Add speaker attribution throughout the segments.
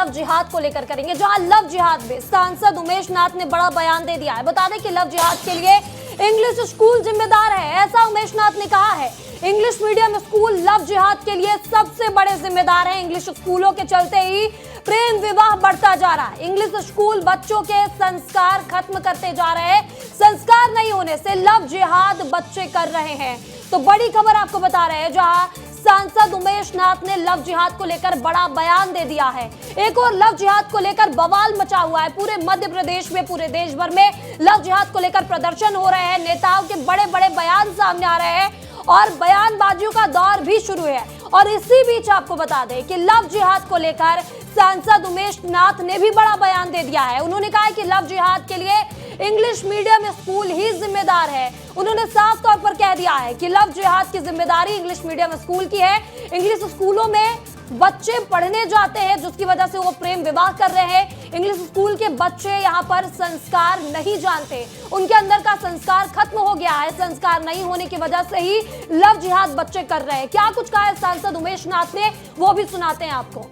Speaker 1: Love जिहाद को लेकर करेंगे, जहां लव जिहाद में सांसद उमेश नाथ ने बड़ा बयान दे दिया है। बता दें कि लव जिहाद के लिए इंग्लिश स्कूल जिम्मेदार है, ऐसा उमेश नाथ ने कहा है। इंग्लिश मीडियम स्कूल लव जिहाद के लिए सबसे बड़े जिम्मेदार हैं। इंग्लिश स्कूलों के चलते ही प्रेम विवाह बढ़ता जा रहा है। इंग्लिश स्कूल बच्चों के संस्कार खत्म करते जा रहे हैं। संस्कार नहीं होने से लव जिहाद बच्चे कर रहे हैं। तो बड़ी खबर आपको बता रहे हैं, जहां सांसद उमेश नाथ ने लव जिहाद को लेकर बड़ा बयान दे दिया है। एक और लव जिहाद को लेकर बवाल मचा हुआ है। पूरे मध्य प्रदेश में, पूरे देश भर में लव जिहाद को लेकर प्रदर्शन हो रहे हैं। नेताओं के बड़े बड़े बयान सामने आ रहे हैं और बयानबाजियों का दौर भी शुरू है। और इसी बीच आपको बता दें कि लव जिहाद को लेकर सांसद उमेश नाथ ने भी बड़ा बयान दे दिया है। उन्होंने कहा है कि लव जिहाद के लिए इंग्लिश मीडियम स्कूल ही जिम्मेदार है। उन्होंने साफ तौर पर कह दिया है कि लव जिहाद की जिम्मेदारी इंग्लिश मीडियम स्कूल की है। इंग्लिश स्कूलों में बच्चे पढ़ने जाते हैं, जिसकी वजह से वो प्रेम विवाह कर रहे हैं। इंग्लिश स्कूल के बच्चे यहाँ पर संस्कार नहीं जानते, उनके अंदर का संस्कार खत्म हो गया है। संस्कार नहीं होने की वजह से ही लव जिहाद बच्चे कर रहे हैं। क्या कुछ कहा है सांसद उमेश नाथ ने, वो भी सुनाते हैं आपको।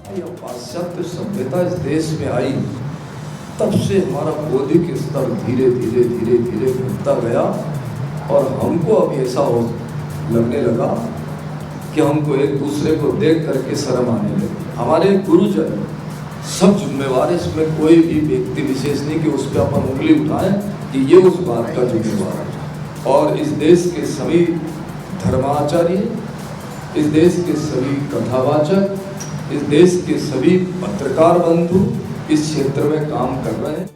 Speaker 2: पाश्चात्य सभ्यता इस देश में आई, तब से हमारा बौद्धिक स्तर धीरे धीरे धीरे धीरे घटता गया और हमको अब ऐसा हो लगने लगा कि हमको एक दूसरे को देख करके शर्म आने लगी। हमारे गुरुजन सब जिम्मेवार है, इसमें कोई भी व्यक्ति विशेष नहीं कि उस पर अपन उंगली उठाएं कि ये उस बात का जिम्मेवार है। और इस देश के सभी धर्माचार्य, इस देश के सभी कथावाचक, इस देश के सभी पत्रकार बंधु इस क्षेत्र में काम कर रहे हैं।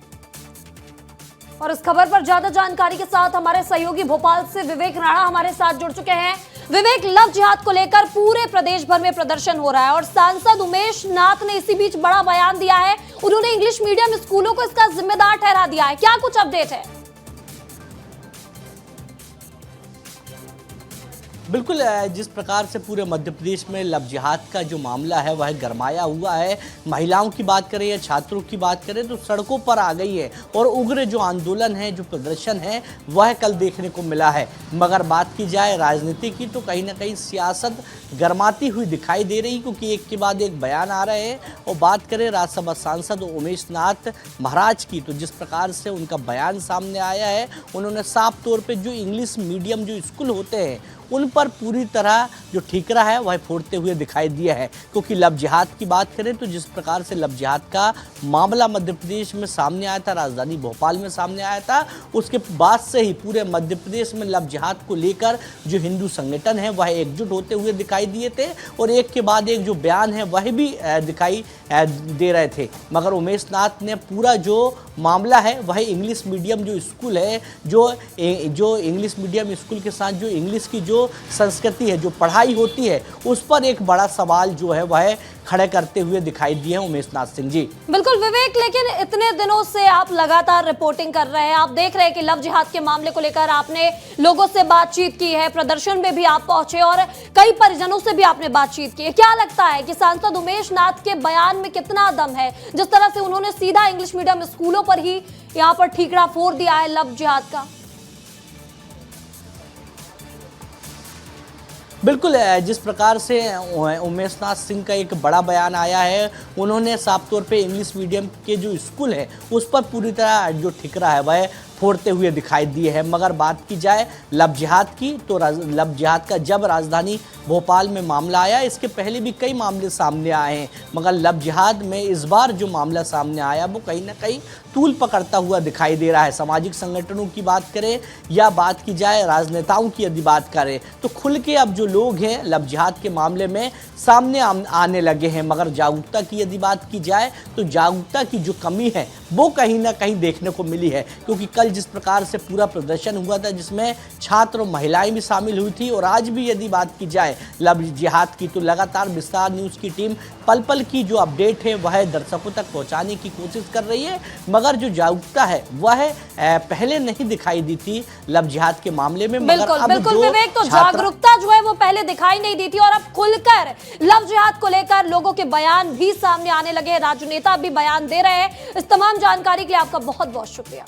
Speaker 1: और इस खबर पर ज्यादा जानकारी के साथ हमारे सहयोगी भोपाल से विवेक राणा हमारे साथ जुड़ चुके हैं। विवेक, लव जिहाद को लेकर पूरे प्रदेश भर में प्रदर्शन हो रहा है और सांसद उमेश नाथ ने इसी बीच बड़ा बयान दिया है। उन्होंने इंग्लिश मीडियम स्कूलों को इसका जिम्मेदार ठहरा दिया है। क्या कुछ अपडेट है?
Speaker 3: बिल्कुल, जिस प्रकार से पूरे मध्य प्रदेश में लव जिहाद का जो मामला है वह गरमाया हुआ है। महिलाओं की बात करें या छात्रों की बात करें तो सड़कों पर आ गई है और उग्र जो आंदोलन है, जो प्रदर्शन है, वह कल देखने को मिला है। मगर बात की जाए राजनीति की तो कहीं ना कहीं सियासत गरमाती हुई दिखाई दे रही, क्योंकि एक के बाद एक बयान आ रहे हैं। और बात करें राज्यसभा सांसद उमेश नाथ महाराज की, तो जिस प्रकार से उनका बयान सामने आया है, उन्होंने साफ तौर पर जो इंग्लिश मीडियम जो स्कूल होते हैं उन पर पूरी तरह जो ठीकरा है वह फोड़ते हुए दिखाई दिया है। क्योंकि लव जिहाद की बात करें तो जिस प्रकार से लव जिहाद का मामला मध्य प्रदेश में सामने आया था, राजधानी भोपाल में सामने आया था, उसके बाद से ही पूरे मध्य प्रदेश में लव जिहाद को लेकर जो हिंदू संगठन है वह एकजुट होते हुए दिखाई दिए थे और एक के बाद एक जो बयान है वह भी दिखाई दे रहे थे। मगर उमेश नाथ ने पूरा जो मामला है वह इंग्लिश मीडियम जो स्कूल है, जो इंग्लिश मीडियम स्कूल के साथ जो इंग्लिश की जो संस्कृति है, जो पढ़ाई होती है, उस पर एक बड़ा सवाल जो है वह खड़े करते हुए दिखाई दिए हैं उमेश नाथ सिंह जी।
Speaker 1: बिल्कुल विवेक, लेकिन इतने दिनों से आप लगातार रिपोर्टिंग कर रहे हैं, आप देख रहे हैं कि लव जिहाद के मामले को लेकर आपने लोगों से बातचीत की है, प्रदर्शन में भी आप पहुंचे और कई परिजनों से भी आपने बातचीत की है। क्या लगता है कि सांसद उमेश नाथ के बयान में कितना दम है, जिस तरह से उन्होंने सीधा इंग्लिश मीडियम स्कूलों पर ही यहाँ पर ठीकरा फोड़ दिया है लव जिहाद का?
Speaker 3: बिल्कुल, जिस प्रकार से उमेश नाथ सिंह का एक बड़ा बयान आया है, उन्होंने साफ तौर पे इंग्लिश मीडियम के जो स्कूल है उस पर पूरी तरह जो ठिकरा है वह फोड़ते हुए दिखाई दिए हैं। मगर बात की जाए लव जिहाद की तो लव जिहाद का जब राजधानी भोपाल में मामला आया, इसके पहले भी कई मामले सामने आए हैं, मगर लव जिहाद में इस बार जो मामला सामने आया वो कहीं ना कहीं तूल पकड़ता हुआ दिखाई दे रहा है। सामाजिक संगठनों की बात करें या बात की जाए राजनेताओं की यदि बात करें तो खुल के अब जो लोग हैं लव जिहाद के मामले में सामने आने लगे हैं। मगर जागरूकता की यदि बात की जाए तो जागरूकता की जो कमी है वो कहीं ना कहीं देखने को मिली है। क्योंकि कल जिस प्रकार से पूरा प्रदर्शन हुआ था जिसमें छात्र और महिलाएं भी शामिल हुई थी, और आज भी यदि बात की जाए लव जिहाद की तो लगातार विस्तार न्यूज़ की टीम पल पल की जो अपडेट है वह दर्शकों तक पहुंचाने की कोशिश कर रही है। मगर जो जागरूकता है वह पहले नहीं दिखाई दी थी लव जिहाद के मामले में।
Speaker 1: बिल्कुल विवेक, तो जागरूकता जो है वो पहले दिखाई नहीं दी थी और अब खुलकर लव जिहाद को लेकर लोगों के बयान भी सामने आने लगे, राजनेता भी बयान दे रहे हैं। इस तमाम जानकारी के लिए आपका बहुत बहुत शुक्रिया।